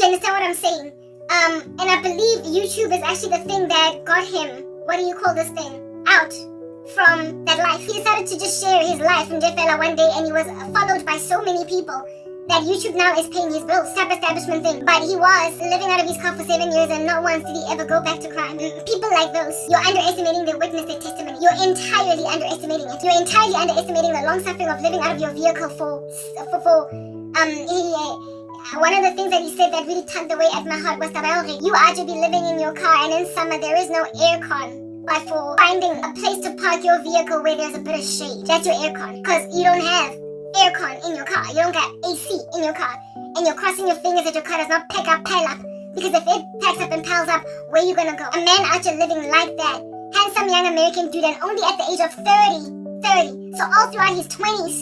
Do you understand what I'm saying? And I believe YouTube is actually the thing that got him, what do you call this thing, out from that life. He decided to just share his life in Jefela one day, and he was followed by so many people that YouTube now is paying his bills. Type establishment thing. But he was living out of his car for 7 years, and not once did he ever go back to crime. People like those, you're underestimating their witness, their testimony. You're entirely underestimating it. You're entirely underestimating the long suffering of living out of your vehicle one of the things that he said that really tugged away at my heart was that you are to be living in your car, and in summer there is no aircon. But for finding a place to park your vehicle where there's a bit of shade, that's your aircon. Because you don't have aircon in your car. You don't got AC in your car. And you're crossing your fingers that your car does not pile up. Because if it packs up and piles up, where you gonna go? A man out here living like that. Handsome young American dude, and only at the age of 30. So all throughout his 20s,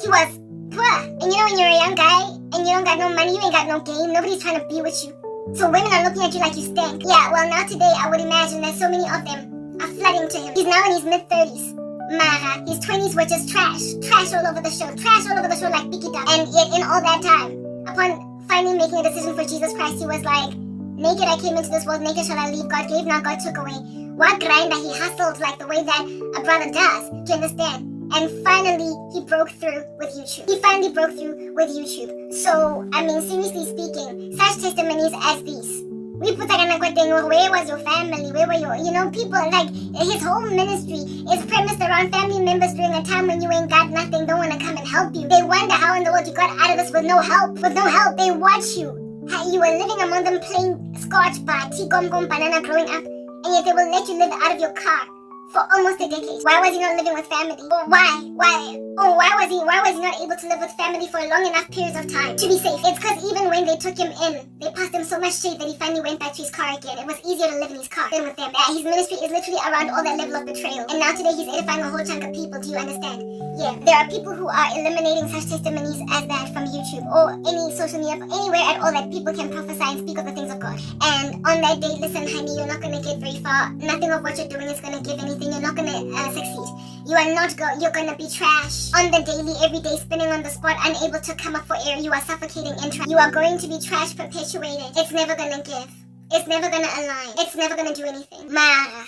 he was poor. And you know, when you're a young guy and you don't got no money, you ain't got no game, nobody's trying to be with you. So women are looking at you like you stink. Yeah, well now today I would imagine that so many of them are flooding to him. He's now in his mid-30s. Mara, his 20s were just trash all over the show like Picky Duck. And yet in all that time, upon finally making a decision for Jesus Christ, he was like, naked I came into this world, naked shall I leave. God gave, now God took away. What grinder, he hustled like the way that a brother does, do you understand? And finally, he broke through with YouTube. So, I mean, seriously speaking, such testimonies as these. We put like where was your family? Where were your, people, like, his whole ministry is premised around family members during a time when you ain't got nothing, don't want to come and help you. They wonder how in the world you got out of this with no help. They watch you. How you were living among them playing scotch bar, tea, gum, banana growing up, and yet they will let you live out of your car for almost a decade. Why was he not living with family? Why was he not able to live with family for a long enough period of time to be safe? It's because even when they took him in, they passed him so much shade that he finally went back to his car again. It was easier to live in his car than with them. His ministry is literally around all that level of betrayal. And now today he's edifying a whole chunk of people. Do you understand? Yeah, there are people who are eliminating such testimonies as that from YouTube or any social media, anywhere at all that people can prophesy and speak of the things of God. And on that day, listen honey, you're not going to get very far. Nothing of what you're doing is going to give anything. You're not going to succeed. You're going to be trash on the daily, every day, spinning on the spot, unable to come up for air. You are suffocating in trash. You are going to be trash perpetuated. It's never going to give. It's never going to align. It's never going to do anything.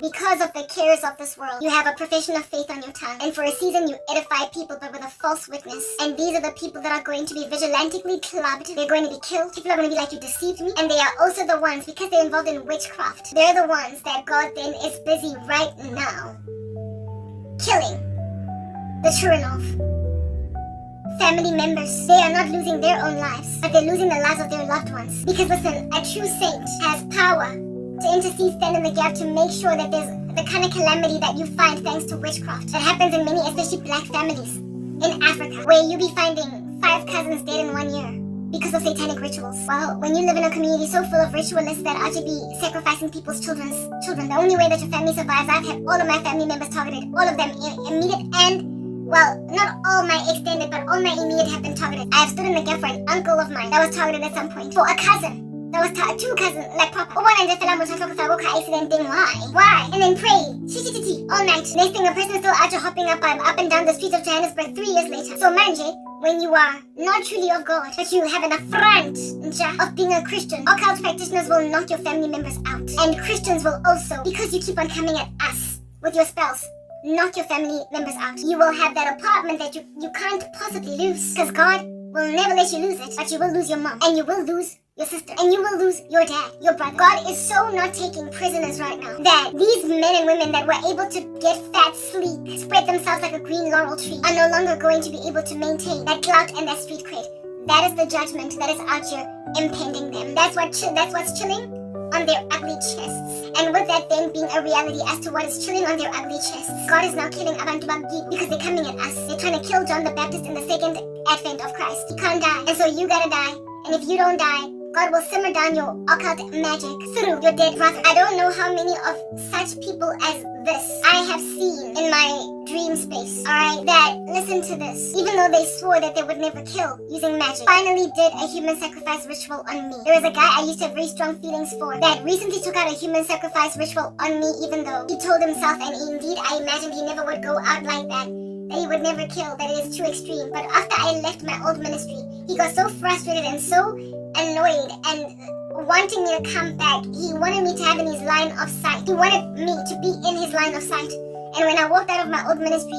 Because of the cares of this world, you have a profession of faith on your tongue. And for a season, you edify people, but with a false witness. And these are the people that are going to be vigilantically clubbed. They're going to be killed. People are going to be like, you deceived me. And they are also the ones, because they're involved in witchcraft, they're the ones that God then is busy right now killing the true enough family members. They are not losing their own lives, but they're losing the lives of their loved ones. Because listen, a true saint has power to intercede, stand in the gap, to make sure that there's the kind of calamity that you find thanks to witchcraft that happens in many, especially black families in Africa, where you be finding 5 cousins dead in 1 year because of satanic rituals. Well, when you live in a community so full of ritualists that are to be sacrificing people's children, the only way that your family survives, I've had all of my family members targeted, all of them immediate and, well, not all my extended, but all my immediate have been targeted. I have stood in the gap for an uncle of mine that was targeted at some point, for a cousin that was 2 cousins, like proper. Why? And then pray, all night. Next thing, a person is still out here hopping up and down the streets of Johannesburg 3 years later. So manje, when you are not truly of God, but you have an affront of being a Christian, occult practitioners will knock your family members out. And Christians will also, because you keep on coming at us with your spells, knock your family members out. You will have that apartment that you can't possibly lose, because God will never let you lose it, but you will lose your mom, and you will lose your sister, and you will lose your dad, your brother. God is so not taking prisoners right now that these men and women that were able to get fat, sleek, spread themselves like a green laurel tree are no longer going to be able to maintain that clout and that street cred. That is the judgment that is out here impending them. That's what's chilling on their ugly chests. And with that then being a reality as to what is chilling on their ugly chests, God is now killing Abantu Bagi because they're coming at us. They're trying to kill John the Baptist in the second advent of Christ. He can't die, and so you gotta die. And if you don't die, God will simmer down your occult magic through your dead brother. I don't know how many of such people as this I have seen in my dream space, alright, that listen to this, even though they swore that they would never kill using magic, finally did a human sacrifice ritual on me. There was a guy I used to have very strong feelings for that recently took out a human sacrifice ritual on me, even though he told himself, and indeed I imagined he never would go out like that that he would never kill, that it is too extreme. But after I left my old ministry, he got so frustrated and so annoyed and wanting me to come back. He wanted me to have in his line of sight. He wanted me to be in his line of sight. And when I walked out of my old ministry,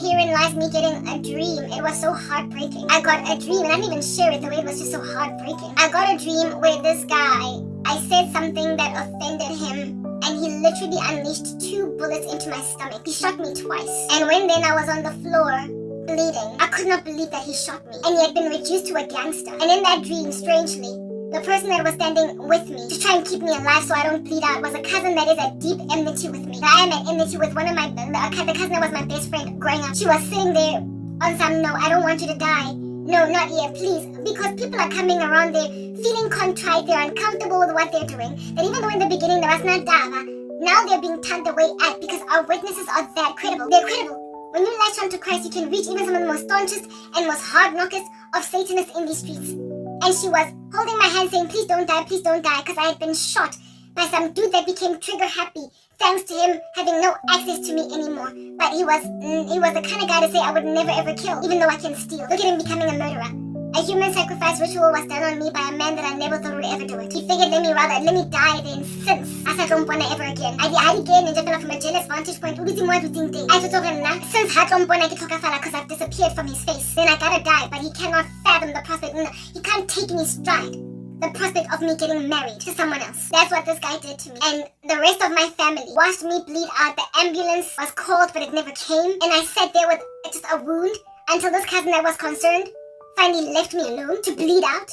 herein lies me getting a dream. It was so heartbreaking. I got a dream, and I didn't even share it, the way it was just so heartbreaking. I got a dream where this guy, I said something that offended him, and he literally unleashed 2 bullets into my stomach. He shot me twice. And when then I was on the floor, bleeding, I could not believe that he shot me. And he had been reduced to a gangster. And in that dream, strangely, the person that was standing with me to try and keep me alive so I don't bleed out was a cousin that is at deep enmity with me. I am at enmity with one of my, the cousin that was my best friend growing up. She was sitting there on some, no, I don't want you to die. No, not yet, please. Because people are coming around there feeling contrite, they're uncomfortable with what they're doing. That even though in the beginning there was not dava, now they're being turned away at because our witnesses are that credible. They're credible. When you latch onto Christ, you can reach even some of the most staunchest and most hard knockers of Satanists in these streets. And she was holding my hand saying, please don't die, because I had been shot by some dude that became trigger happy thanks to him having no access to me anymore. But he was the kind of guy to say I would never ever kill, even though I can steal. Look at him becoming a murderer. A human sacrifice ritual was done on me by a man that I never thought would ever do it. He figured let me die then since I don't want to ever again. I again and developed from a jealous vantage point. Since I don't want to get because I've disappeared from his face. Then I gotta die, but he cannot fathom the prospect. He can't take me stride. The prospect of me getting married to someone else. That's what this guy did to me. And the rest of my family watched me bleed out. The ambulance was called, but it never came. And I sat there with just a wound until this cousin that was concerned finally left me alone to bleed out.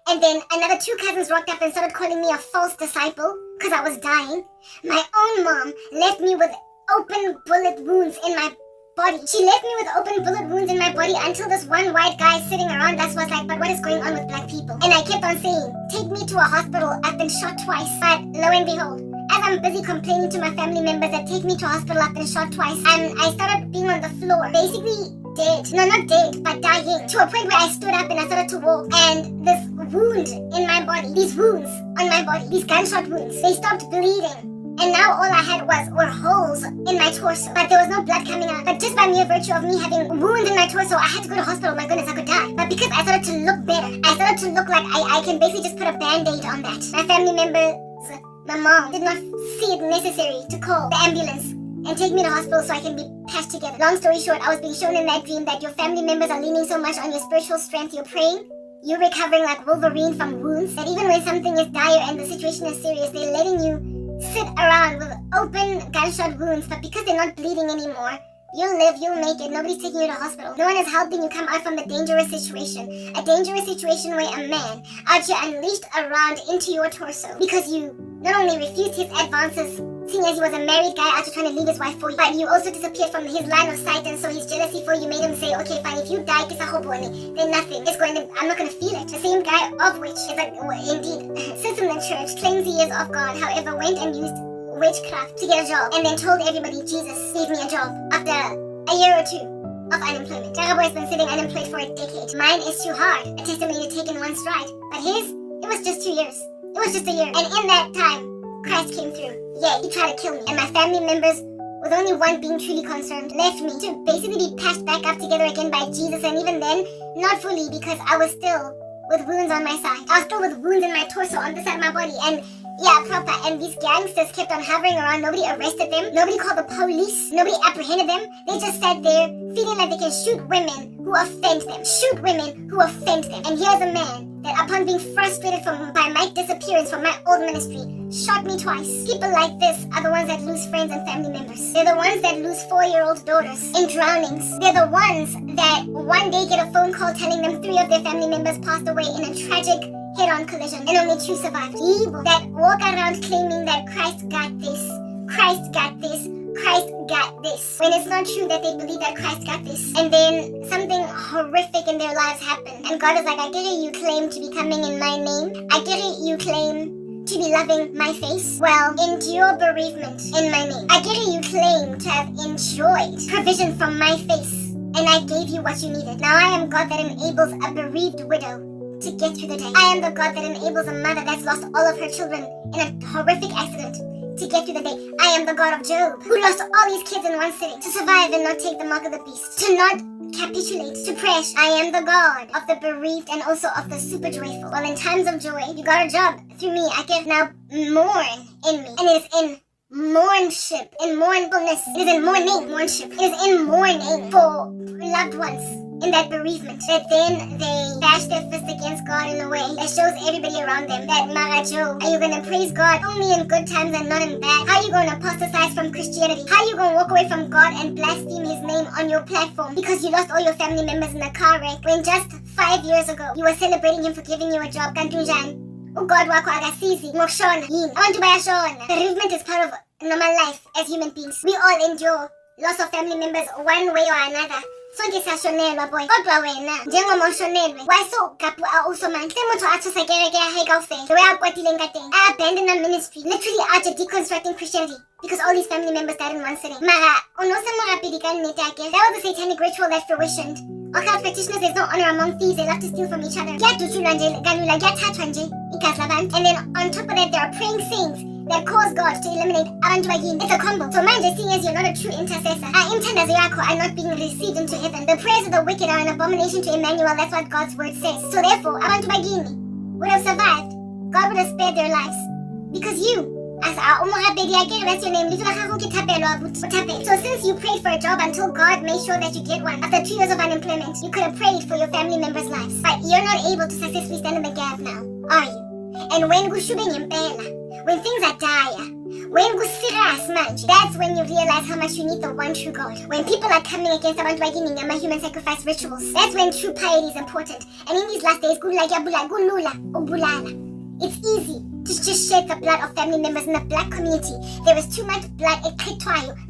And then another 2 cousins rocked up and started calling me a false disciple because I was dying. My own mom left me with open bullet wounds in my body. She left me with open bullet wounds in my body until this one white guy sitting around us was like, but what is going on with black people? And I kept on saying, take me to a hospital. I've been shot twice. But lo and behold, as I'm busy complaining to my family members that take me to a hospital, I've been shot twice, I started being on the floor, basically dead. No, not dead, but dying. To a point where I stood up and I started to walk. And this wound in my body, these wounds on my body, these gunshot wounds, they stopped bleeding. And now all I had were holes in my torso. But there was no blood coming out. But just by mere virtue of me having wounds in my torso, I had to go to hospital. My goodness, I could die. But because I started to look better, I started to look like I can basically just put a band-aid on that. My family members, my mom, did not see it necessary to call the ambulance and take me to hospital so I can be patched together. Long story short, I was being shown in that dream that your family members are leaning so much on your spiritual strength. You're praying, you're recovering like Wolverine from wounds, that even when something is dire and the situation is serious, they're letting you sit around with open gunshot wounds, but because they're not bleeding anymore, you'll live, you'll make it. Nobody's taking you to hospital. No one is helping you come out from the dangerous situation. A dangerous situation where a man out here unleashed around into your torso because you not only refused his advances, seeing as he was a married guy out here trying to leave his wife for you, but you also disappeared from his line of sight, and so his jealousy for you made him say, okay, fine, if you die, then nothing. I'm not going to feel it. The same guy of which is indeed sits in the church, claims he is of God, however, went and used witchcraft to get a job, and then told everybody Jesus gave me a job after a year or 2 of unemployment. Karabo has been sitting unemployed for a decade. Mine is too hard, a testimony to take in one stride. But his, it was just 2 years. It was just a year. And in that time, Christ came through. Yeah, he tried to kill me. And my family members, with only one being truly concerned, left me to basically be patched back up together again by Jesus. And even then, not fully, because I was still with wounds on my side. I was still with wounds in my torso on this side of my body. And yeah, proper. And these gangsters kept on hovering around. Nobody arrested them. Nobody called the police. Nobody apprehended them. They just sat there feeling like they can shoot women who offend them. Shoot women who offend them. And here's a man that upon being frustrated by my disappearance from my old ministry, shot me twice. People like this are the ones that lose friends and family members. They're the ones that lose 4-year-old daughters in drownings. They're the ones that one day get a phone call telling them 3 of their family members passed away in a tragic head-on collision and only 2 survived. Evil that walk around claiming that Christ got this, Christ got this, Christ got this, when it's not true that they believe that Christ got this. And then something horrific in their lives happened, and God is like, I get it, you claim to be coming in my name. I get it, you claim to be loving my face. Well, endure bereavement in my name. I get it, you claim to have enjoyed provision from my face, and I gave you what you needed. Now I am God that enables a bereaved widow to get through the day. I am the God that enables a mother that's lost all of her children in a horrific accident to get through the day. I am the God of Job, who lost all his kids in one sitting to survive and not take the mark of the beast, to not capitulate, to crash. I am the God of the bereaved and also of the super joyful. Well, in times of joy, you got a job. Through me, I can now mourn in me. And it is in mournship, in mournfulness. It is in mourning, mournship. It is in mourning for loved ones in that bereavement, that then they bash their fist against God in a way that shows everybody around them that, Marajo, are you going to praise God only in good times and not in bad? How are you going to apostatize from Christianity? How are you going to walk away from God and blaspheme his name on your platform because you lost all your family members in a car wreck when just 5 years ago you were celebrating him for giving you a job? Kantunjan, God wako agasizi, ngokushona yini. Abantu bayashona. Bereavement is part of normal life as human beings. We all endure loss of family members one way or another. Sonke siyashonelwa boy. Kodwa wena njengoba ushonelwe, why so gapu usomani? Semotho athosa kereke aheka ufela. The way akwatile ngateng. I abandoned a ministry, literally after deconstructing Christianity because all these family members died in one sitting. Mara, unosemorapidi kanete ake. That was a satanic ritual that fruitioned. Occult practitioners, there's no honor among thieves. They love to steal from each other. And then on top of that, there are praying saints that cause God to eliminate abantu bagini. It's a combo. So mind just seeing as you're not a true intercessor. Intenders yakho are not being received into heaven. The prayers of the wicked are an abomination to Emmanuel. That's what God's word says. So therefore, abantu bagini would have survived. God would have spared their lives. Because you, as that's your name. So since you prayed for a job until God made sure that you get one, after 2 years of unemployment, you could have prayed for your family members' lives. But you're not able to successfully stand in the gap now, are you? And when when things are dire, when serious manje, that's when you realize how much you need the one true God. When people are coming against abantu bagini ngama human sacrifice rituals, that's when true piety is important. And in these last days, it's easy to just shed the blood of family members in the black community. There is too much blood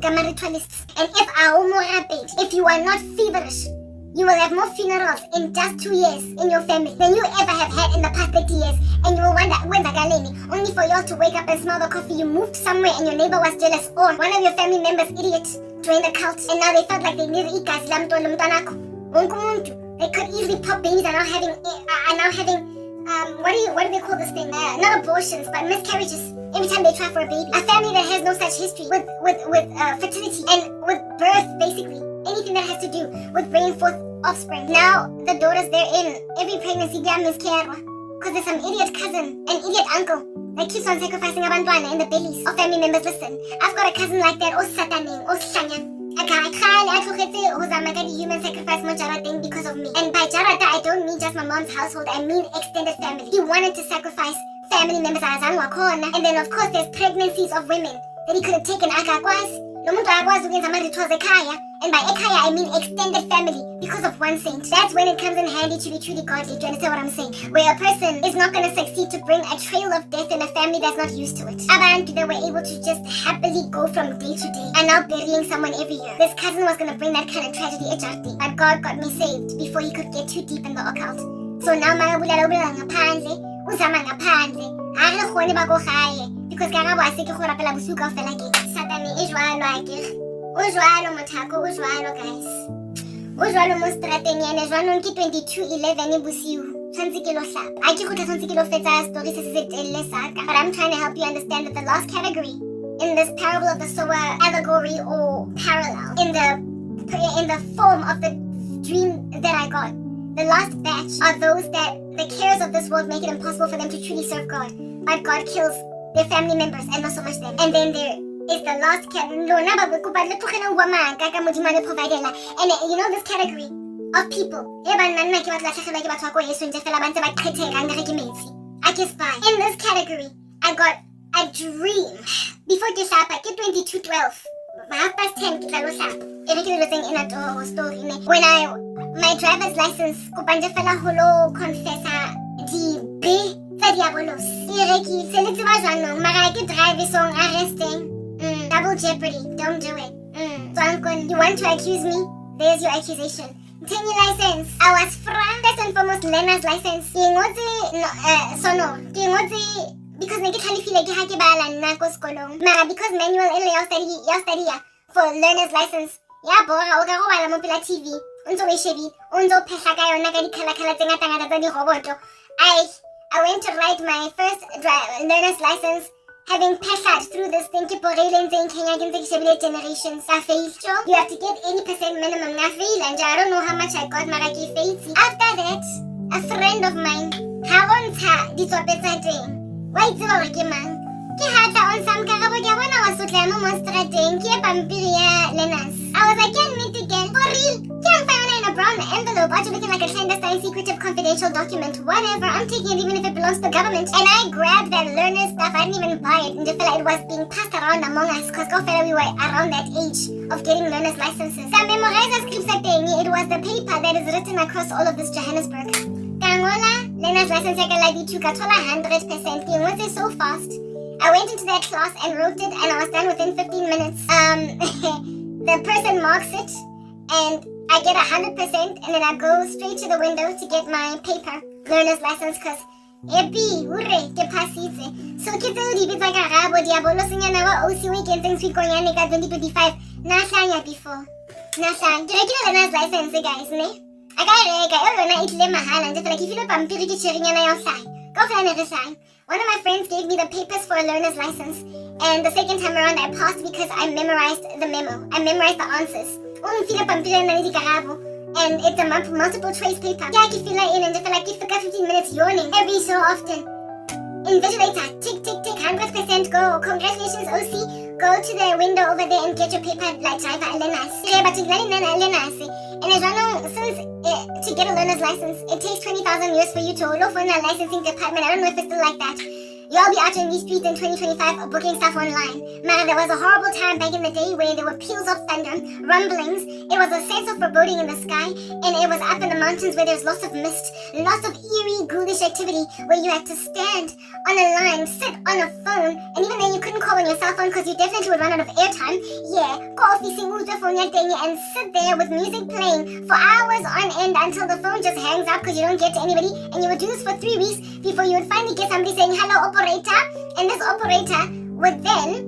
gama ritualists. And if you are not feverish, you will have more funerals in just 2 years in your family than you ever have had in the past 30 years. And you will wonder, only for y'all to wake up and smell the coffee you moved somewhere and your neighbor was jealous, or one of your family members, idiot, joined a cult and now they felt like they needed ikas lamntwana mntanakho. Wonke umuntu, they could easily pop babies and now having what do they call this thing? Not abortions, but miscarriages. Every time they try for a baby. A family that has no such history with fertility and with birth, basically. Anything that has to do with bringing forth offspring. Now, the daughters they're in, every pregnancy they are miscarried. Because there's some idiot cousin, an idiot uncle, that keeps on sacrificing abantwana in the bellies of family members. Listen, I've got a cousin like that, Sataning, Slanyang. Human sacrifice thing because of me. And by Jarata, I don't mean just my mom's household, I mean extended family. He wanted to sacrifice family members. And then of course there's pregnancies of women that he could have taken. And by ekaya I mean extended family because of one saint. That's when it comes in handy to be truly godly. Do you understand what I'm saying? Where a person is not going to succeed to bring a trail of death in a family that's not used to it. Abantu that were able to just happily go from day to day and now burying someone every year. This cousin was going to bring that kind of tragedy at Jati, but God got me saved before he could get too deep in the occult. So now because Karabo I say ke go rapela bosuka fela ke Satane e jwalo akere o jwalo mothako o jwalo guys o jwalo mo strateng ene jwanong ke 22:11 bosiu tshwantse ke lo hlapa a ke go tshwantse ke lo fetsa story se se telle saka. But I'm trying to help you understand that the last category in this parable of the sower allegory or parallel in the form of the dream that I got, the last batch are those that the cares of this world make it impossible for them to truly serve God, but God kills their family members and not so much them. And then there is the last category. And you know this category of people. I can spy. In this category, I got a dream. Before this up, I get 22:12. 10:30 ke tla lo hlapa. Ere ke le tseng ena to story ne. When my driver's license ko panje fela holo confessa di be diabolos. Ere ke seletse ba jwanong mara ke drive song arresting. Double jeopardy. Don't do it. So uncle, you want to accuse me? There's your accusation. 10-year license. I was first and foremost learner's license. Because neke tlhalefile ke ha ke bala nna ko sekolong. Mara because manual ele ya study for learner's license. Ya bora o ka go bala mo pela TV. Unzo we shebi, unzo phehla ka yona ka dikhala-khala tse ngata-ngata tsa diroboto. I went to write my first learner's license having passed through this thing, generations, you have to get 80% minimum. I don't know how much I got, but I failed. After that, a friend of mine, why is it man? On some Karabo, I was so demonstrating, I was like, can't meet again. For real? Can't find it in a brown envelope. Are you looking like a clandestine, secretive, confidential document? Whatever. I'm taking it even if it belongs to the government. And I grabbed that learner stuff. I didn't even buy it. And just felt like it was being passed around among us. Because we were around that age of getting learner's licenses. So I memorized the scripts that day. It was the paper that is written across all of this Johannesburg. Kangola, learner's license, I like you got 100%. It was so fast. I went into that class and wrote it, and I was done within 15 minutes. The person marks it, and I get 100%, and then I go straight to the window to get my paper, learner's license, because so kids like Karabo, Diabolo, Sinyana, OC weekend, things we going on 2025. Nasanya before. Nasanya. Did I get a learner's license, guys? Ne? I got it mahal, and just like if you look at go find another sign. One of my friends gave me the papers for a learner's license, and the second time around I passed because I memorized the memo. I memorized the answers. And it's a multiple choice paper. Yeah, I can fill it in and just like you forgot 15 minutes yawning every so often. Invigilator, tick, tick, tick, 100% go. Congratulations, OC. Go to the window over there and get your paper like driver learners. And as I know, since to get a learner's license, it takes 20,000 years for you to look for a licensing department. I don't know if it's still like that. Y'all be out in these streets in 2025 booking stuff online. Man, there was a horrible time back in the day where there were peals of thunder, rumblings. It was a sense of foreboding in the sky, and it was up in the mountains where there's lots of mist, lots of eerie, ghoulish activity where you had to stand on a line, sit on a phone, and even then you couldn't call on your cell phone because you definitely would run out of airtime. Yeah, call the phone and sit there with music playing for hours on end until the phone just hangs up because you don't get to anybody, and you would do this for 3 weeks before you would finally get somebody saying, hello, operator, and this operator would then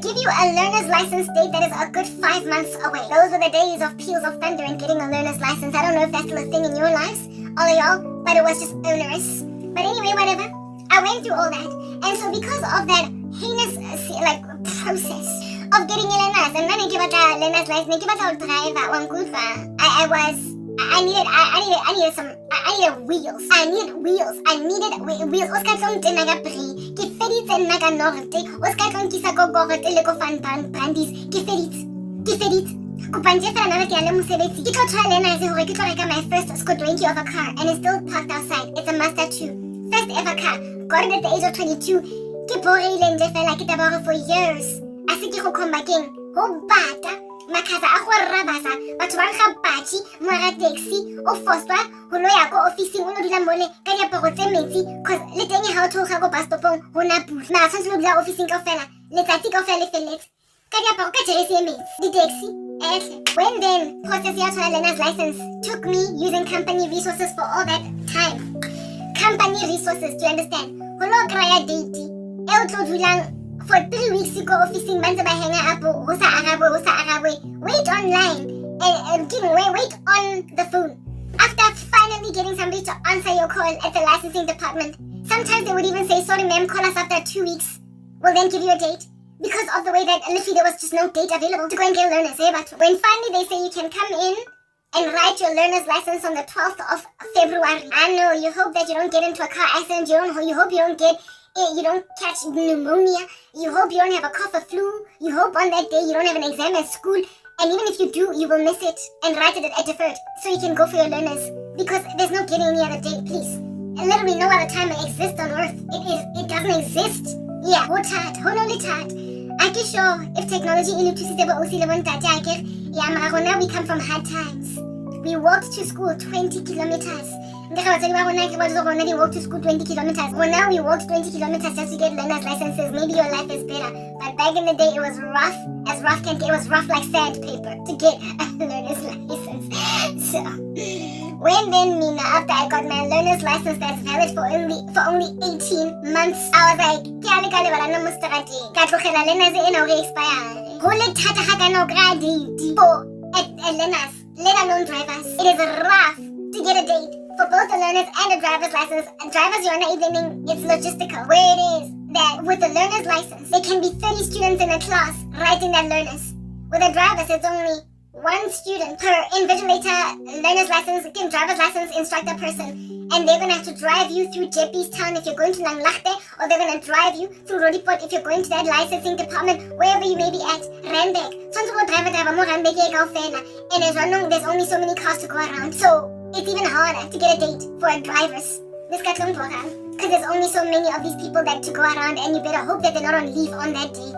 give you a learner's license date that is a good 5 months away. Those were the days of peals of thunder and getting a learner's license. I don't know if that's still a thing in your lives, all of y'all, but it was just onerous. But anyway, whatever. I went through all that, and so because of that heinous process of getting a learner's, and then I give a learner's license, give a driver one good I needed wheels. I needed wheels. Oscar tlong tena ka pre. Ke feditse nna ka norte. Oscar tlong kisa go gorete le go fan brandis. Ke feditse. Kupanje fela nna ke ya le mosebetsi. Ke tlo try lena se hore ke tlo reka my first Scott 20 of a car, and it's still parked outside. It's a Mazda 2. First ever car. Got it at the age of 22. Ke borile nje fela ke tabare for years. Ase ke go come back in. Ho bata. Makaza a go rabaza batho ba ga patsi moara taxi o fostwa go lo ya go office o no dila mole ka diaparo tse metsi cause le teng ha o thoga go bus stopong go na pula na tshwantse lo dila office ka fela letsatsi ka fela le feletse ka diaparo ka jeresi e metsi di taxi. When then process ya tshwana learner's license took me using company resources for all that time. Company resources, do you understand? Go lo kraya date e o tlo dulang for 3 weeks you go officing banza ba hang up hosa Arabo wait online and wait on the phone. After finally getting somebody to answer your call at the licensing department, sometimes they would even say, sorry ma'am, call us after 2 weeks. We'll then give you a date. Because of the way that literally there was just no date available to go and get learners. But when finally they say you can come in and write your learner's license on the 12th of February, I know you hope that you don't get into a car accident, you hope you don't catch pneumonia, you hope you don't have a cough or flu, you hope on that day you don't have an exam at school, and even if you do, you will miss it and write it at deferred so you can go for your learners, because there's no getting any other day, please. And literally no other time exists on earth. It doesn't exist. Yeah, I can show if technology now we come from hard times. We walked to school 20 kilometers. We walked to school 20 kilometers. Well, now we walked 20 kilometers just to get learner's licenses. Maybe your life is better. But back in the day, it was rough as rough can get. It was rough like sandpaper to get a learner's license. So, when then, Mina, after I got my learner's license that's valid for only 18 months, I was like, let alone drivers. It is rough to get a date for both the learners and the driver's license. And drivers, you're not even, it's logistical. Where it is, that with the learner's license, there can be 30 students in a class writing that learners. With a driver's, it's only one student per invigilator, learner's license, driver's license, instructor person. And they're going to have to drive you through Jeppy's town if you're going to Hlongwane, or they're going to drive you through Rodiport if you're going to that licensing department, wherever you may be at, Randburg. And there's only so many cars to go around. So it's even harder to get a date for a driver's. Because there's only so many of these people that to go around, and you better hope that they're not on leave on that day.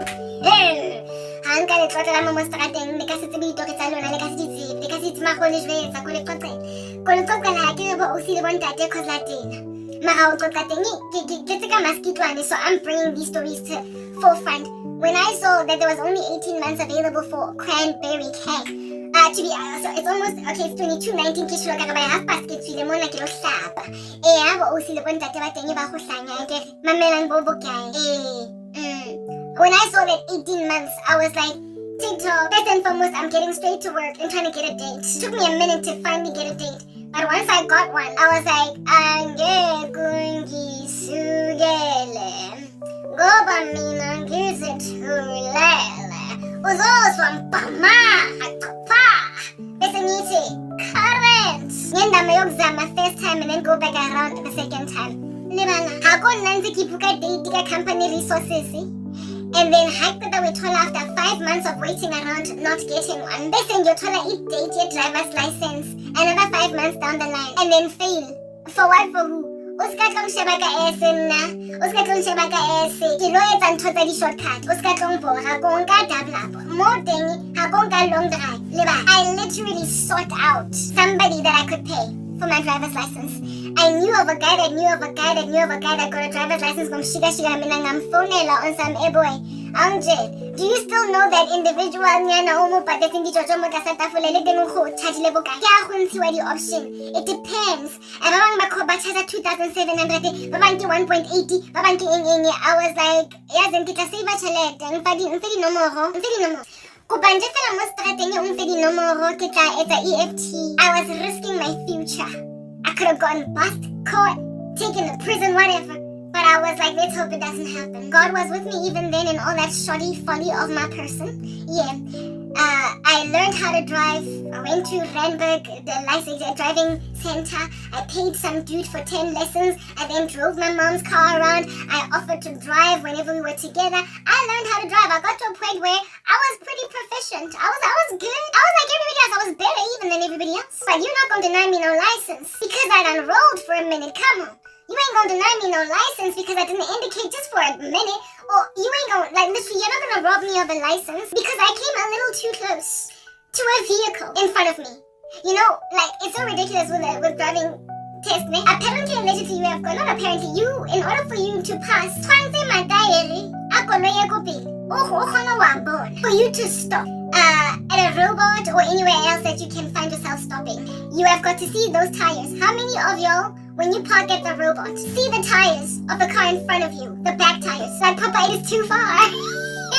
So I'm bringing these stories to forefront. When I saw that there was only 18 months available for cranberry cake, to be honest, it's almost, okay, it's 22:19 ke shilo ka ba half past ke tsile mona ke lo hlapa. Abo o sile bontate ba teng ba go hlanya ke mamelang bo bokae. When I saw that 18 months, I was like, TikTok, first and foremost, I'm getting straight to work and trying to get a date. It took me a minute to finally get a date. But once I got one, I was like, Ange sugele. Goba mina ngizithulele. Uzoswa mpama pa. Bese ngithi current. Ngenda mayokuzama first time and then go back around the second time. Libala. Hakon nanzi kipuka date ka company resources. And then hike that we told after 5 months of waiting around not getting one. They send you to date your driver's license another 5 months down the line and then fail. For what? For who? Uskatlong shebaka ese na. Uskatlong shebaka ese. Kilo etsa ntho tsa di shortcut. Uskatlong bo ha go nka double up. More teng ha go nka long drive. Leba, I literally sought out somebody that I could pay for my driver's license. I knew of a guy that knew of a guy that knew of a guy that got a driver's license from Shiga mina ngamfonela on some boy. Anje, do you still know that individual nyana omo pate sindi jojo mo ka satafule le demo go charge le boka? Ke a go ntshiwa di option. It depends. Ba bang ba go ba charge 2,700, ba bang ke 1.80, ba bang ke eng. I was like, ya zeng ke tla save chelete. Mfedi nomoro. Kupanje fela mo strateng e mfedi nomoro ke tla etsa EFT. I was risking my future. I could have gotten bust, caught, taken to prison, whatever. But I was like, let's hope it doesn't happen. God was with me even then in all that shoddy folly of my person. Yeah. I learned how to drive. I went to Randburg, the license driving center. I paid some dude for 10 lessons. I then drove my mom's car around. I offered to drive whenever we were together. I learned how to drive. I got to a point where I was pretty proficient. I was good. I was like everybody else. I was better even than everybody else. But you're not going to deny me no license because I'd unrolled for a minute. Come on. You ain't gonna deny me no license because I didn't indicate just for a minute. Or you ain't gonna, like, literally, you're not gonna rob me of a license because I came a little too close to a vehicle in front of me. You know, like, it's so ridiculous with driving test. Apparently, allegedly, you have got, not apparently, you, in order for you to pass, for you to stop at a robot or anywhere else that you can find yourself stopping, you have got to see those tires. How many of y'all, when you park at the robot, see the tires of the car in front of you, the back tires? Like, Papa, it is too far.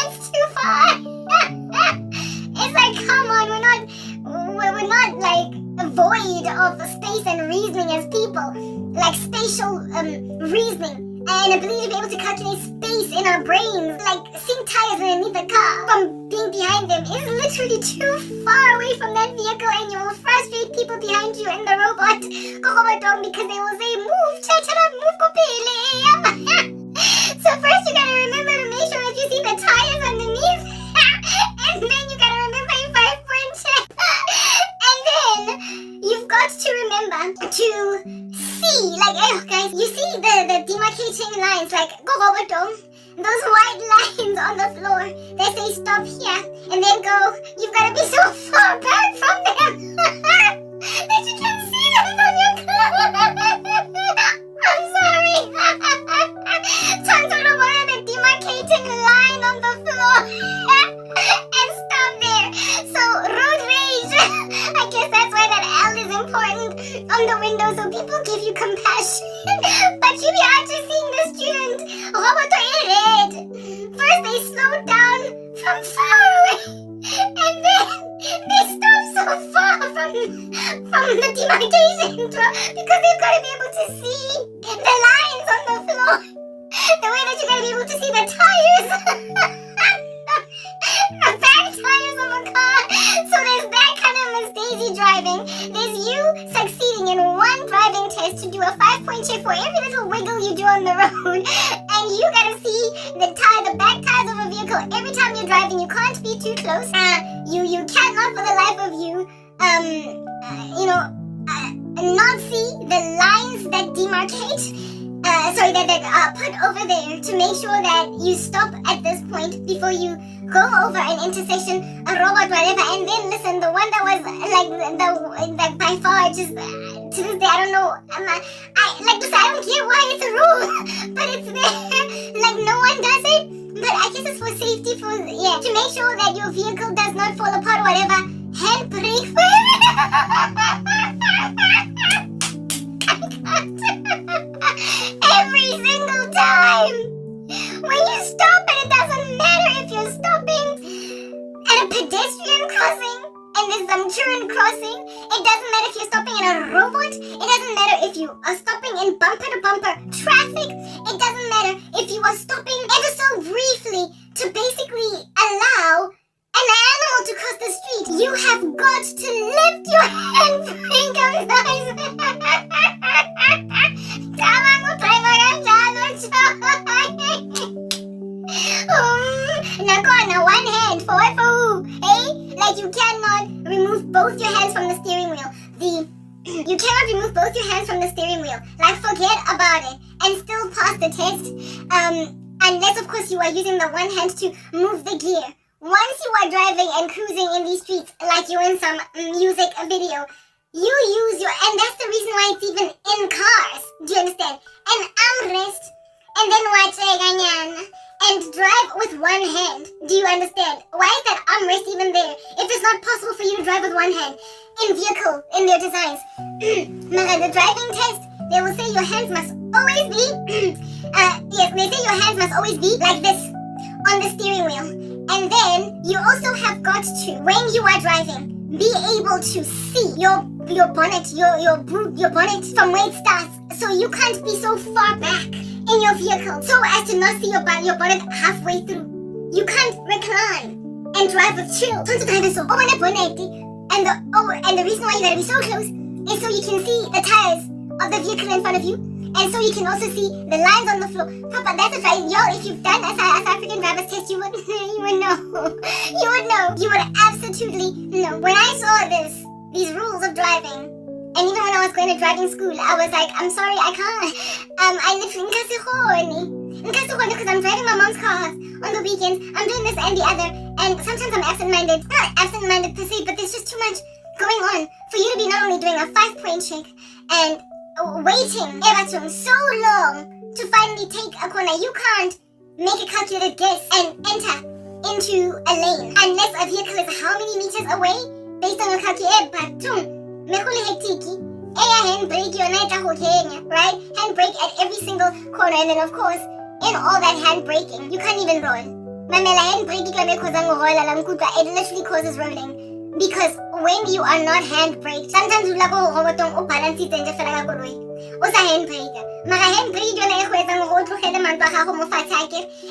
It's too far. It's like, come on, we're not like void of space and reasoning as people. Like spatial reasoning and ability to be able to calculate space in our brains. Like, seeing tires underneath the car from being behind them is literally too far away from that vehicle, and you will frustrate people behind you in the robot because they will say, move, move, so first you gotta remember to make sure that you see the tires underneath, and then you gotta remember if I French, and then you've got to remember to see, like, oh guys, you see the demarcating lines, like, those white lines on the floor, they say stop here, and then go, you've got to be so far back from them that you can see them from your car. I'm sorry. The demarcating line on the floor and stop there. So road rage, I guess that's why that L is important on the window, so people give you compassion. But you be actually seeing the student roboto red. First they slow down from far away, and then they stop so far from the demarcation because they've got to be able to see the lines on the floor. The way that you you gotta be able to see the tires. The back tires of a car. So there's that kind of Miss driving. There's you succeeding in one driving test to do a 5-point check for every little wiggle you do on the road. And you gotta see the back tires of a vehicle every time you're driving. You can't be too close. You cannot for the life of you, not see the lines that demarcate. That are put over there to make sure that you stop at this point before you go over an intersection, a robot, whatever. And then listen, the one that was like by far just to this day, I don't know. I don't care why it's a rule, but it's there. Like no one does it, but I guess it's for safety, to make sure that your vehicle does not fall apart, whatever. Handbrake. Every single time when you stop, and it doesn't matter if you're stopping at a pedestrian crossing and there's some turn crossing, it doesn't matter if you're stopping in a robot, it doesn't matter if you are stopping in bumper to bumper traffic, it doesn't matter if you are stopping ever so briefly to basically allow an animal to cross the street. You have got to lift your handbrake, guys. Nakona, one hand for who? Hey? Like you cannot remove both your hands from the steering wheel. You cannot remove both your hands from the steering wheel. Like forget about it and still pass the test. Unless of course you are using the one hand to move the gear. Once you are driving and cruising in these streets like you're in some music video, you use your, and that's the reason why it's even in cars. Do you understand? An armrest, and then watch ganyan, and drive with one hand. Do you understand? Why is that armrest even there if it's not possible for you to drive with one hand in their designs? The driving test, they will say your hands must always be, they say your hands must always be like this on the steering wheel. And then you also have got to, when you are driving, be able to see your bonnet, your bonnet from where it starts. So you can't be so far back in your vehicle so as to not see your bonnet halfway through. You can't recline and drive with chill. And the reason why you gotta be so close is so you can see the tires of the vehicle in front of you, and so you can also see the lines on the floor. Papa, that's right. Y'all, if you've done a South African driver's test, you would know. You would absolutely know. When I saw these rules of driving, and even when I was going to driving school, I was like, I'm sorry, I can't. I literally because I'm driving my mom's car on the weekends. I'm doing this and the other, and sometimes I'm absent-minded. Not absent-minded per se, but there's just too much going on for you to be not only doing a 5-point check and waiting so long to finally take a corner. You can't make a calculated guess and enter into a lane unless a vehicle is how many meters away based on your calculation. Handbrake, right? Handbrake at every single corner, and then of course, in all that handbraking, you can't even roll. It literally causes rolling. Because when you are not handbrake, sometimes you balance it and handbrake.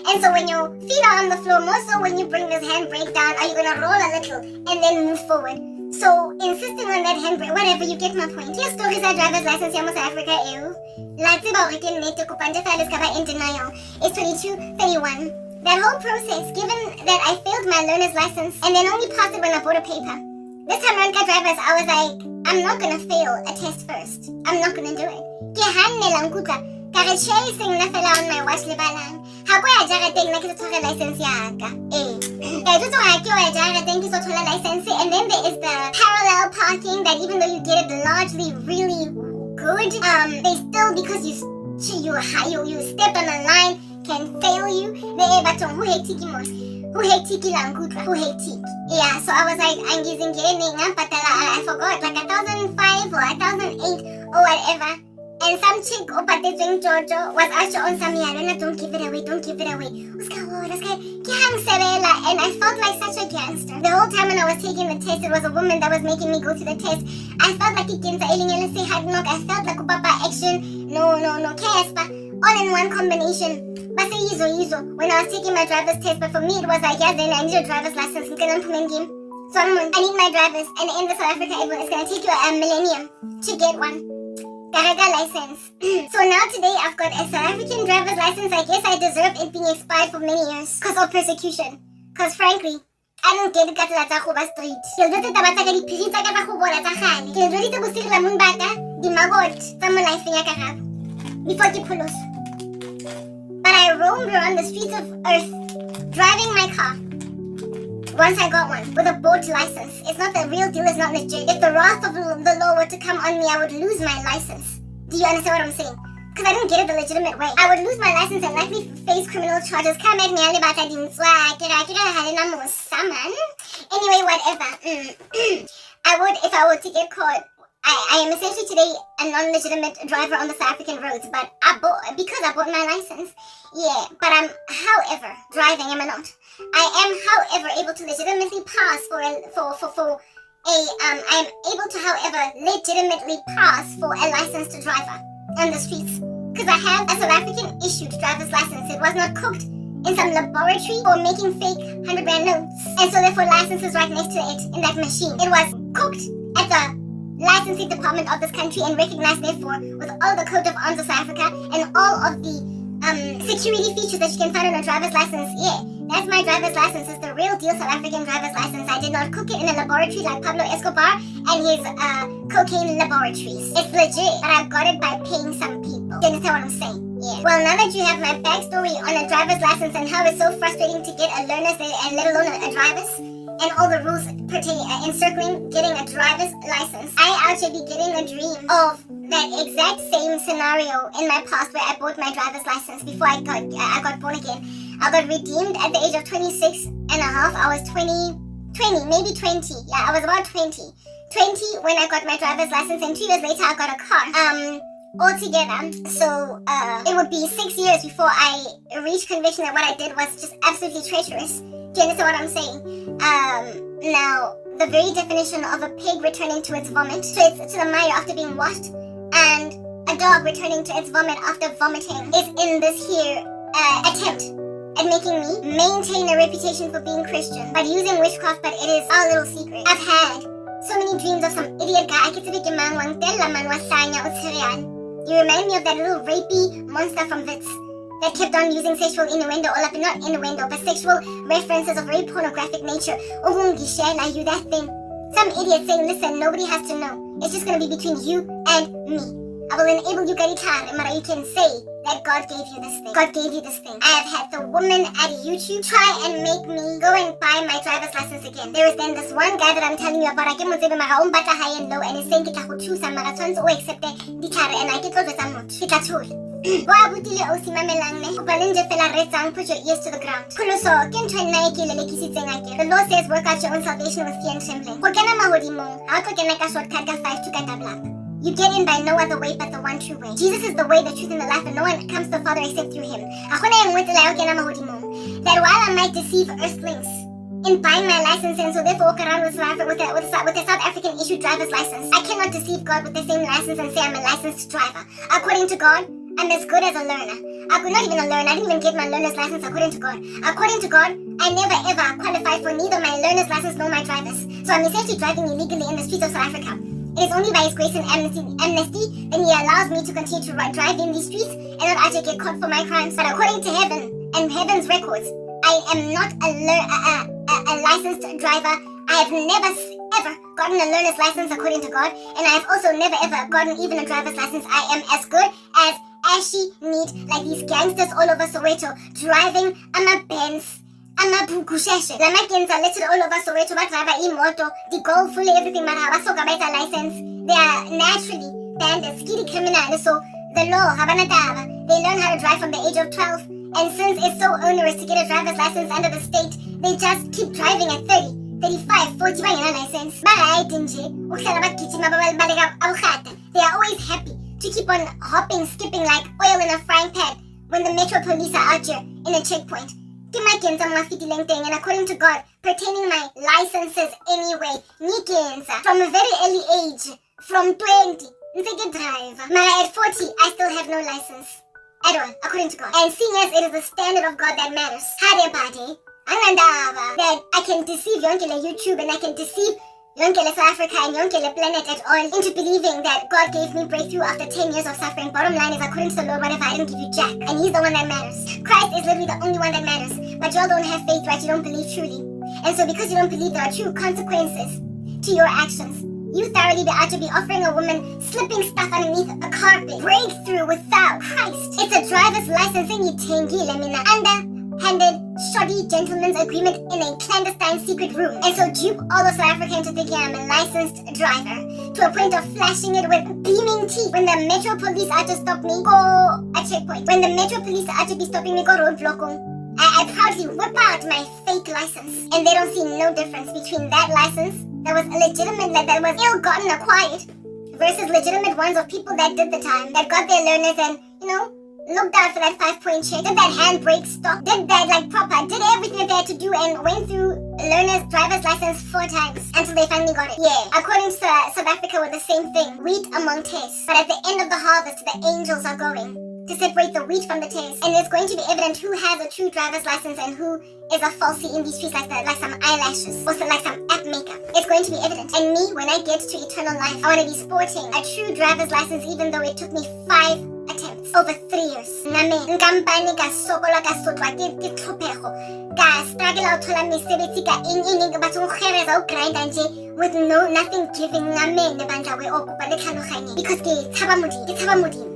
And so when your feet are on the floor, more so when you bring this handbrake down, are you gonna roll a little and then move forward? So insisting on that handbrake, whatever, you get my point. Your stories are driver's license here in South Africa. It's 2231. That whole process, given that I failed my learner's license and then only passed it when I bought a paper. This time around, drivers, I was like, I'm not gonna fail a test first. I'm not gonna do it. Chasing na fela on my watch lebalang. How go I jarateng na kita thola license yaka? License, and then there is the parallel parking that even though you get it largely really good, they still, because you step on a line, can fail you. Yeah, so I was like, I forgot, like 1,005 or 1,008 or whatever. And some chick doing Jojo was actually on some yard, don't give it away. And I felt like such a gangster. The whole time when I was taking the test, it was a woman that was making me go to the test. I felt like I felt like Papa action, no, Caspa. all-in-one combination. But say yizo when I was taking my driver's test, but for me it was like, yeah, then I need a driver's license. So I need my driver's, and in the South Africa, it's gonna take you a millennium to get one. Karabo license. So now today I've got a South African driver's license. I guess I deserve it being expired for many years because of persecution. Because frankly, I don't get it ka tsela tsa go ba street. Ke le tse taba tsa ka diphiri tsa ka go bona tsa gane. Ke le tse bosiri la mun baka di magot tsa mo life ya Karabo. Before ke pholosa. But I roamed around the streets of Earth driving my car. Once I got one with a boat license. It's not the real deal, it's not legit. If the wrath of the law were to come on me, I would lose my license. Do you understand what I'm saying? Because I didn't get it the legitimate way. I would lose my license and likely face criminal charges. Anyway, whatever. I would, if I were to get caught, I am essentially today a non-legitimate driver on the South African roads, but because I bought my license, yeah, but I'm, however, driving, am I not? I am, however, able to legitimately pass I am able to, however, legitimately pass for a licensed driver on the streets. Because I have a South African issued driver's license. It was not cooked in some laboratory or making fake 100 rand notes. And so therefore license is right next to it in that machine. It was cooked at the licensing department of this country and recognized therefore with all the coat of arms of South Africa and all of the security features that you can find on a driver's license. Yeah, that's my driver's license. It's the real deal South African driver's license. I did not cook it in a laboratory like Pablo Escobar and his cocaine laboratories. It's legit, but I got it by paying some people. You understand what I'm saying? Yeah. Well, now that you have my backstory on a driver's license and how it's so frustrating to get a learner's and let alone a driver's, and all the rules pertaining encircling getting a driver's license, I actually be getting a dream of that exact same scenario in my past where I bought my driver's license before I got born again. I got redeemed at the age of 26 and a half. I was 20, maybe 20. Yeah, I was about 20 when I got my driver's license, and 2 years later I got a car. Altogether, so it would be 6 years before I reached conviction that what I did was just absolutely treacherous. Do you understand what I'm saying? Now, the very definition of a pig returning to its vomit, to the mire after being washed, and a dog returning to its vomit after vomiting is in this here attempt at making me maintain a reputation for being Christian, but using witchcraft, but it is our little secret. I've had so many dreams of some idiot guy. You remind me of that little rapey monster from Wits that kept on using sexual innuendo, or like, not innuendo, but sexual references of very pornographic nature. You that thing. Some idiot saying, listen, nobody has to know. It's just going to be between you and me. I will enable you, Garitar, and you can say that God gave you this thing. God gave you this thing. I have had the woman at YouTube try and make me go and buy my driver's license again. There is then this one guy that I'm telling you about. I get high and low, and he's saying, accept and I get over put your ears to the ground. The law says work out your own salvation with fear and trembling. You get in by no other way but the one true way. Jesus is the way, the truth, and the life, and no one comes to the Father except through him. That while I might deceive earthlings in buying my license and so therefore walk around with a South African issued driver's license, I cannot deceive God with the same license and say I'm a licensed driver. According to God, I'm as good as a learner. I'm not even a learner. I didn't even get my learner's license according to God. According to God, I never ever qualified for neither my learner's license nor my driver's. So I'm essentially driving illegally in the streets of South Africa. It is only by his grace and amnesty that he allows me to continue to drive in these streets and not actually get caught for my crimes. But according to heaven and heaven's records, I am not a licensed driver. I have never ever gotten a learner's license according to God, and I have also never ever gotten even a driver's license. I am as good as ashy neat, like these gangsters all over Soweto, driving Benz, Bukusheshe. La Makens are listed all over Soweto, but driver imoto, the goal fully everything, but Habasoga beta license. They are naturally bandits, skiddy criminals, so the law, they learn how to drive from the age of 12, and since it's so onerous to get a driver's license under the state, they just keep driving at 30. 35, 40 license. They are always happy to keep on hopping, skipping like oil in a frying pan when the metro police are out here in a checkpoint. And according to God, pertaining my licenses anyway, from a very early age, from 20, drive. At 40, I still have no license. at all, according to God. And seeing as it is the standard of God that matters, that I can deceive yonke le YouTube and I can deceive yonke le South Africa and yonke le planet at all into believing that God gave me breakthrough after 10 years of suffering. Bottom line is, according to the Lord, what if I didn't give you jack? And He's the one that matters. Christ is literally the only one that matters. But y'all don't have faith, right? You don't believe truly. And so because you don't believe, there are true consequences to your actions. You thoroughly ought to be offering a woman slipping stuff underneath a carpet. Breakthrough without Christ. It's a driver's license and you tengile mina. Underhanded, shoddy gentleman's agreement in a clandestine secret room. And so dupe all of South Africa into thinking I'm a licensed driver. To a point of flashing it with beaming teeth. When the Metro Police are to stop me, go a checkpoint. When the Metro Police are to be stopping me, go roadblock. I proudly whip out my fake license. And they don't see no difference between that license that was legitimate, that was ill-gotten acquired, versus legitimate ones of people that did the time, that got their learners and, looked out for that 5-point check, did that handbrake stop, did that proper, did everything that they had to do and went through learner's driver's license 4 times until they finally got it. Yeah, according to South Africa, with the same thing, wheat among tares. But at the end of the harvest, the angels are going to separate the wheat from the tares. And it's going to be evident who has a true driver's license and who is a falsie in these streets, like some eyelashes or like some app makeup. It's going to be evident. And me, when I get to eternal life, I want to be sporting a true driver's license, even though it took me 5 attempts over 3 years. Nkampani ka sokola ka sotlwa ke tlhophego ka struggle out thola mesebetsi ka eng batho kgereza o grind nje with nothing giving ngame ne bandla we okupa le tlhaloganye because ke tshaba modimo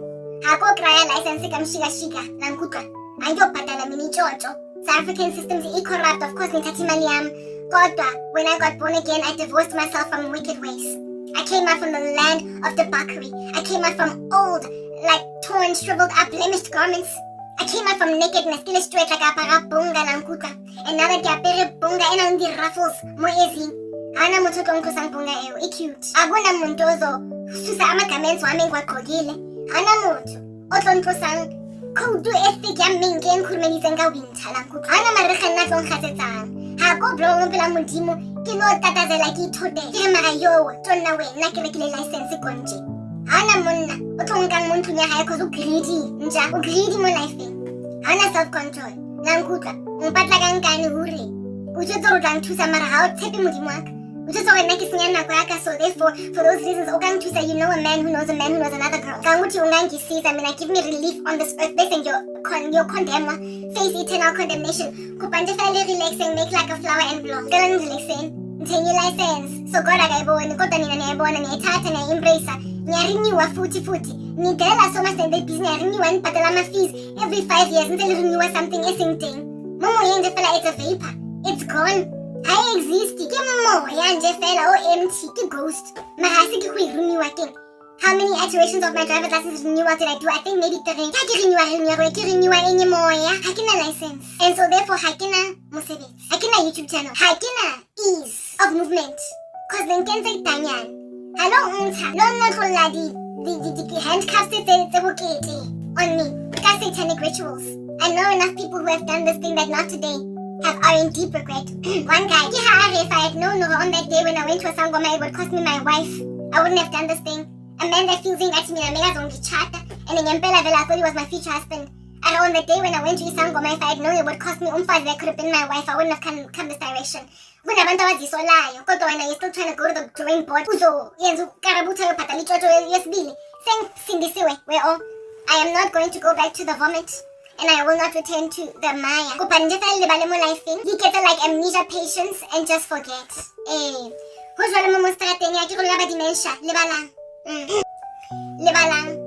ha ko kraya license ka mshika la nkutla angiyobhadala mina intshontsho. South African systems are corrupt, of course ngithatha imali yami kodwa when I got born again I divorced myself from wicked ways. I came out from the land of debauchery. I came out from old, torn, shriveled up, blemished garments. I came out from nakedness, still straight like a parabunga lankutla. And now that I pere bunga and on the ruffles, mo ezi. Ana motho tlongtlosang bunga eo, e cute. Akuna muntu susa amagamenzo wami ngiwagqokile. Ana motho o tlongtlosang khoutu e thick ya menke enkhulumeliseng ka winter lankutla. Ana mariga nna tlongkgatsetsang. Ha ko blong pela modimo ke lo tatazela ke ithode. Ke mara yo tsonna wena ke rekile license konje. Ana monna o tlongkang mo ntlong ya gae cause o greedy mo lifeng. Ana self-control. Lankutla mpatla ka nkane hore o tshwetse go tla nthusa mara ha o tshepe modimo wa ka. O tshwetse gore nna ke senya nako ya ka, so therefore for those reasons o ka nthusa, you know a man who knows another girl. Ka nguthi ungangisiza mina, give me relief on this earth bese you're condemned, face eternal condemnation. Kopa nje fela relaxing, make like a flower and bloom. Ngicela nirelaxeni, ngithenge license. So God akayiboni kodwa nina niyayibona, niyayithatha, niyayi-embrace, niyarenewa futhi. Nidelela so much that they busy niyarenewa, nibhadala ama-fees every 5 years until renewa something esingding. Momoye nje fela, it's a vapor. It's gone. I exist. Ke moya nje fela o empty, ke ghost. Mara se ke go renewa teng. How many iterations of my driver's license renewal did I do? I think maybe 3. Ha ke renewa enye moya. Ha ke na license. And so therefore ha ke na mosebetsi. Ha ke na YouTube channel. Ha ke na ease of movement. Cause then ke ntse itanyana. Hello ntsha. Lo nna tlolla di handcuffs tse bokete on me. Ka satanic rituals. I know enough people who have done this thing that not today are in deep regret. One guy, if I had known on that day when I went to a sangoma it would cost me my wife, I wouldn't have done this thing. A man that feels at me, I and then I thought he was my future husband. And on the day when I went to Isangoma, if I had known it would cost me umfazi that could have been my wife, I wouldn't have come this direction. Kunabantu abazisolayo, kodwa wena you're still trying to go to the drawing board. Yenza Karabo uyophatala itshotho yesibili. Sengifundisiwe, I am not going to go back to the vomit. And I will not return to the Maya. Kopa nje fela lebale mo lifeng. You get amnesia patience and just forget. Ho jwale mo strateng ya ke go leba dementia, lebalang.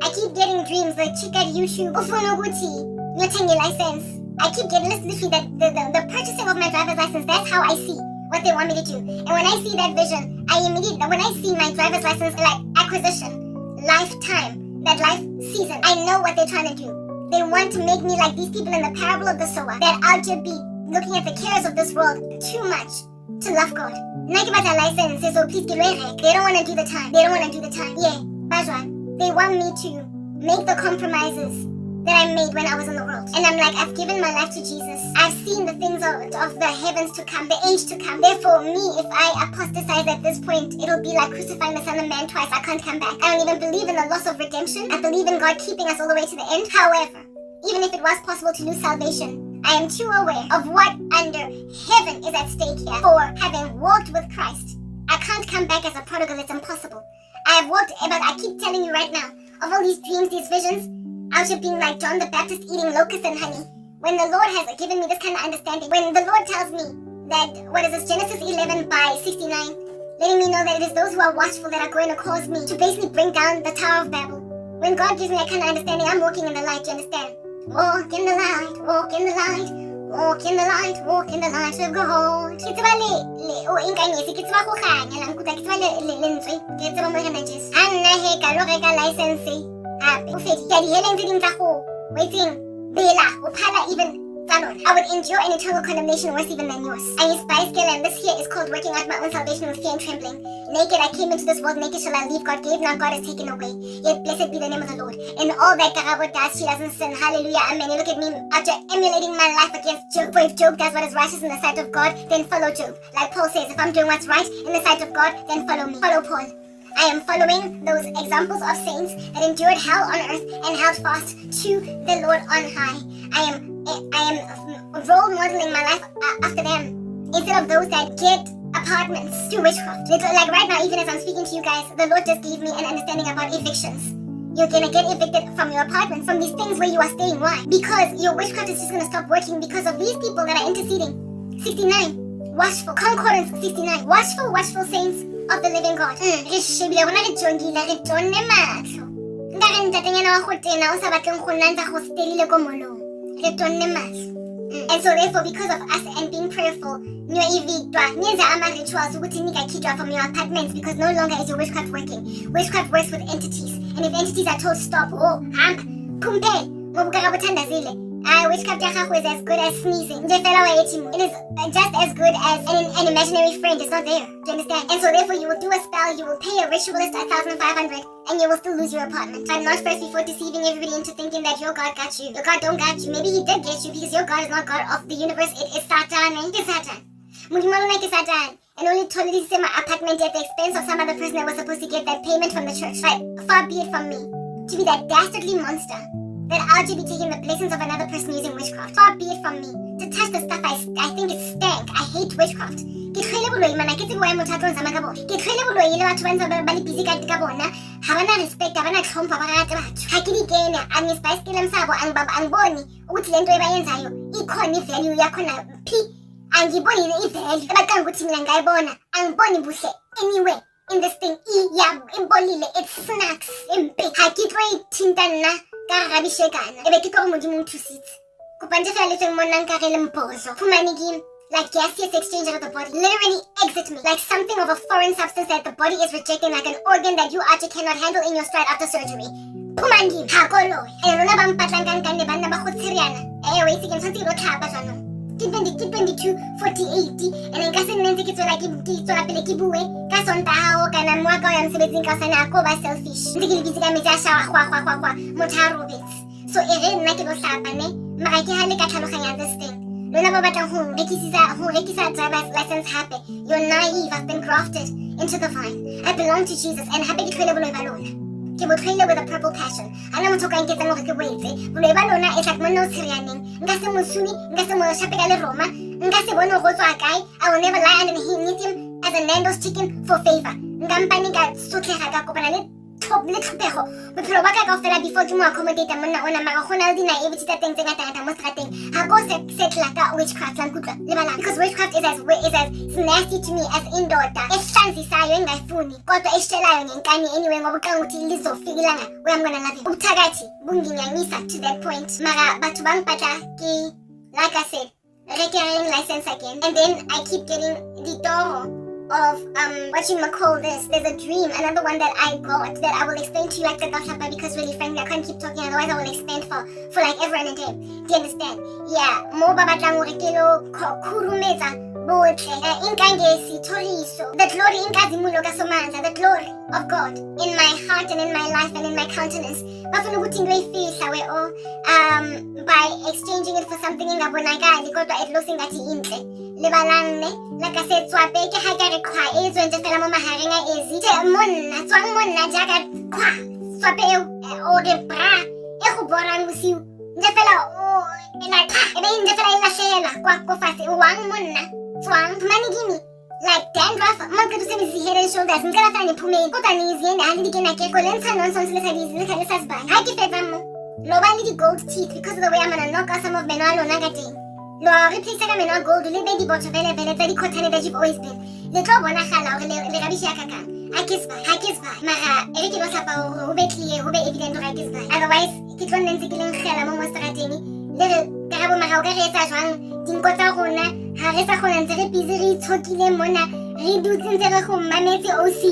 I keep getting dreams like chick at YouTube. Ufuna ukuthi ngiyothenga license. I keep getting literally that the purchasing of my driver's license, that's how I see what they want me to do. And when I see that vision, when I see my driver's license acquisition, lifetime, that life season, I know what they're trying to do. They want to make me like these people in the parable of the sower that out to be looking at the cares of this world too much to love God. Nakibata license, so please get away. They don't want to do the time. Yeah, Bajwan. They want me to make the compromises that I made when I was in the world. And I'm like, I've given my life to Jesus. I've seen the things of the heavens to come, the age to come. Therefore, me, if I apostatize at this point, it'll be like crucifying the Son of Man twice. I can't come back. I don't even believe in the loss of redemption. I believe in God keeping us all the way to the end. However, even if it was possible to lose salvation, I am too aware of what under heaven is at stake here. For having walked with Christ, I can't come back as a prodigal. It's impossible. I have walked about, I keep telling you right now, of all these dreams, these visions, I should being like John the Baptist eating locusts and honey. When the Lord has given me this kind of understanding, when the Lord tells me that, what is this, Genesis 11 by 69, letting me know that it is those who are watchful that are going to cause me to basically bring down the Tower of Babel. When God gives me that kind of understanding, I'm walking in the light, you understand? Walk in the light, walk in the light, walk in the light, walk in the light of God. Ke tseba o inkanyetse, ke tseba go ganya lang kuta, ke tseba le lentswe, ke tseba mo gana Jesu. Anna he ka lo reka license. Hape o fedi ya di heleng tse ding tsa go waiting bela o phala even I would endure an eternal condemnation worse even than yours. And and this here is called working out my own salvation with fear and trembling. Naked I came into this world, naked shall I leave. God gave, now God has taken away. Yet blessed be the name of the Lord. In all that Karabo does, she doesn't sin. Hallelujah, amen. You look at me after emulating my life against Job. For if Job does what is righteous in the sight of God, then follow Job. Like Paul says, if I'm doing what's right in the sight of God, then follow me. Follow Paul. I am following those examples of saints that endured hell on earth and held fast to the Lord on high. I am role modeling my life after them instead of those that get apartments through witchcraft. Like right now, even as I'm speaking to you guys, the Lord just gave me an understanding about evictions. You're gonna get evicted from your apartment, from these things where you are staying. Why? Because your witchcraft is just gonna stop working because of these people that are interceding. 69. Watchful. Concordance 69. Watchful saints of the living God. And so therefore, because of us and being prayerful, rituals from your apartments, because no longer is your witchcraft working. Witchcraft works with entities, and if entities are told stop, witchcraft is as good as sneezing. It is just as good as an imaginary friend. It's not there. Do you understand? And so therefore you will do a spell, you will pay a ritualist 1,500 and you will still lose your apartment. I'm not first before deceiving everybody into thinking that your God got you. Your God don't got you. Maybe he did get you because your God is not God of the universe. It is Satan. It is Satan. Satan. And only totally see my apartment at the expense of some other person that was supposed to get that payment from the church. Right? Far be it from me to be that dastardly monster that I'll be taking the blessings of another person using witchcraft. Far be it from me to touch the stuff I think is stank. I hate witchcraft. Respect, anyway. In this thing, it snacks in big. Like gaseous exchange of the body, literally exit me. Like something of a foreign substance that the body is rejecting, like an organ that you actually cannot handle in your stride after surgery. Pumangi, hakolo. Erona bang patlangan kan ne banda ba khotsiriana. Wait again, something lo tlhapa jwanong. Ke 22 40 80 and then ka se nnentse ke tswela pele ke bue ka sontaga o kana moa ka ya msebetsing ka sana ko ba selfish ntse ke le busy ka metsi a shawa gwa motho a robetse. So nna ke lo tlhapa ne mara ke ha le ka tlhaloganya this thing. Lona ba batlang ho rekisa driver's license hape. You're naive. I've been grafted into the vine. I belong to Jesus and hape ke tlhole boloi ba lona. Ke bo tlhole with a purple passion. Ana motho ka nketsa gore ke boetse. Boloi ba lona is like monna o tshirianeng. Nka se mosuni, nka se mo shape ka le Roma. Nka se bone go tswa kae. I will never lie underneath him as a Nando's chicken for favor. Nka mpane ka sotlega ka kopana le tlhopego bophelo ba ka kaofela before ke mo accommodate monna ona mara go na le di-naivety tsa teng tse ngata mo strateng ga ko setla ka witchcraft la nkutlwa lebala because witchcraft is as nasty to me as indoda ehlanzisayo engayifuni kodwa esitshelayo ngenkani anyway ngoba uqanga ukuthi lizofikilanga where I'm gonna love you ubuthakathi bunginyanyisa to that point mara batho bangipatla ke like I said recurring license again and then I keep getting the door of there's a dream, another one that I got that I will explain to you at the Gashapa because really frankly I can't keep talking otherwise I will expand for like ever and a day. Do you understand? Yeah, mo babatlang gore ke lo khurumeza botle inkangesi thoriso the glory inkazimulo kasomandla the glory of God in my heart and in my life and in my countenance bafuna ukuthi ngiyoyifihla by exchanging it for something engabonakali kodwa it looks ngathi inhle lebalang ne like I said swape ke ha ka re khwa e tswe nje fela mo mahareng a ezi monna jaaka khwa swape o re bra e go borang bosiu nje fela like ebe nje fela ilashela kwa fase wang monna swang mani kimi like dandruff manje kusebenzisa head and shoulders ngicela fana niphumeni kodwa niziyenda hali dikena ke kolenza nonsense lesadizi lesasibani hayi fezamo loba lidi gold teeth because of the way I'm gonna knock out some of menalo nagading lo replace ka menwa gold le baby bottle vele tsa di cotton that you've always been le tlo bona gala gore le rabishi ya kakang hakisba mara ere ke lo hlapa gore o be clear o be evident gore hakisba otherwise ke tlo nne ntse ke leng gela mo strateng le re Karabo mara o ka re etsa jwang dinko tsa rona ha re sa gona ntse re busy re tshokile mona re dutse ntse re go mametse OC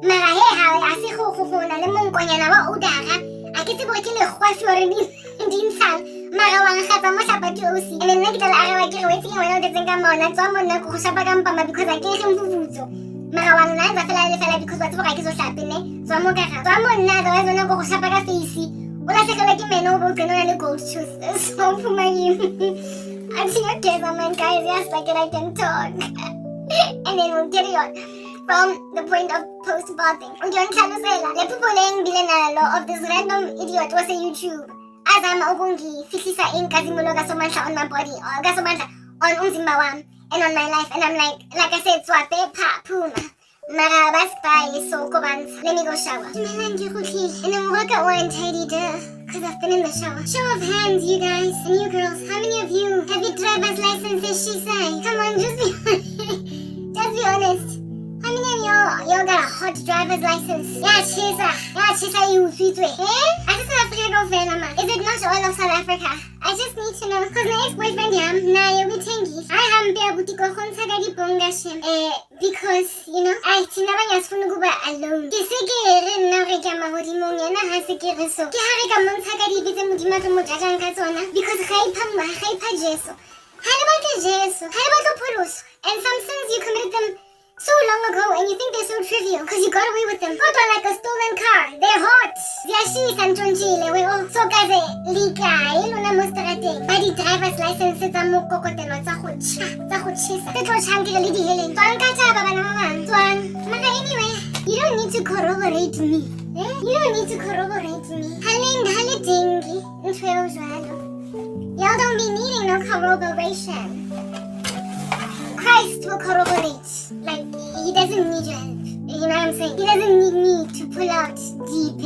mara he ha se go gona le monkonyana wa odara a ke tse bo ke le gwafi gore di ntshang mara wa ngata mo hlapa ke OC and then nna ke tla araba ke re wetseng wena o tetseng ka mona tswa monna go hlapa ka mpama because a ke re mvuvutso mara wa nna za fela because wa tswa ke zo hlape ne tswa mo ka tswa monna za wena go hlapa ka face ola se kala ke meno bo ke no le gold tooth so phuma yimi until okay man guys yes like I can talk and then we'll get it on from the point of post-bathing. Le people bilena of this random idiot was a YouTube. As I'm ogungi, fiklisa in kazimologa somanta on my body, or gasomanta on umzimba wam, and on my life, and I'm like I said, swape pa puma. Mara baspa is so cobans. Let me go shower. And then work at one tidy because I've been in the shower. Show of hands, you guys and you girls. How many of you have your driver's licenses? She say, come on, just be honest. How many of y'all got a hot driver's license? Yeah, Chisa, you sweet way. Eh? I just have to go Velama. Is it not all of South Africa? I just need to know. Because my ex-boyfriend, na we tengi. I haven't been able to go home to Pongashem. Because, you know, I tinabanya sfunuguba alone. Kisekere na regama hodimonga na hasekere so. Kiharika montagadi bize mudimaka mujajanga zona. Because haipa Jesu. Halibata Jesu. Halibata Purusu. And some sins you committed them so long ago and you think they're so trivial because you got away with them. Photo like a stolen car. They're hot. Ziashi santonjile. We all so kaze lika. Iluna mustarate. Body driver's license is a mukokotelo. Zahuchisa. Tetro changi lidi helen. Tuan kacha baba na mama. Tuan. Maka anyway, you don't need to corroborate me. You don't need to corroborate me. Hale dingi. Y'all don't be needing no corroboration. Christ will corroborate. Like, he doesn't need your help. You know what I'm saying? He doesn't need me to pull out deep,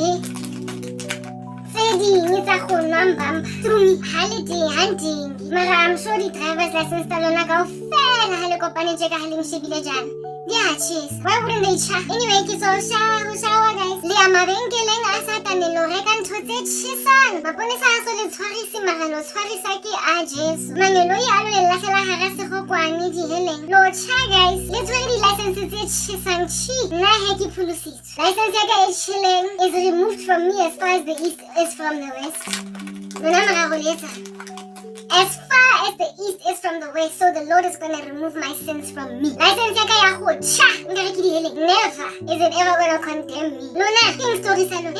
through me. Holiday hunting. Mara, I'm sure the driver's license talona go fair. Helicopter check a halim shibile jan. Yeah, cheese. Why wouldn't they chat? Anyway, kids all shower guys. Lia marenkeleng asata nilo rekan tote chisan. Bapone sa aso le twarisi marano twarisaki a Jesu. Mangelo ya alo le lasela harase go kwani di heleng. Lo cha guys. Let's read the licenses e chisan chi. Na heki pulusit. License yaka e chilling is removed from me as far as the east is from the west. Nona maragoleta. As far as the east is from the west, so the Lord is going to remove my sins from me. Never is it ever going to condemn me. Luna, things story salon.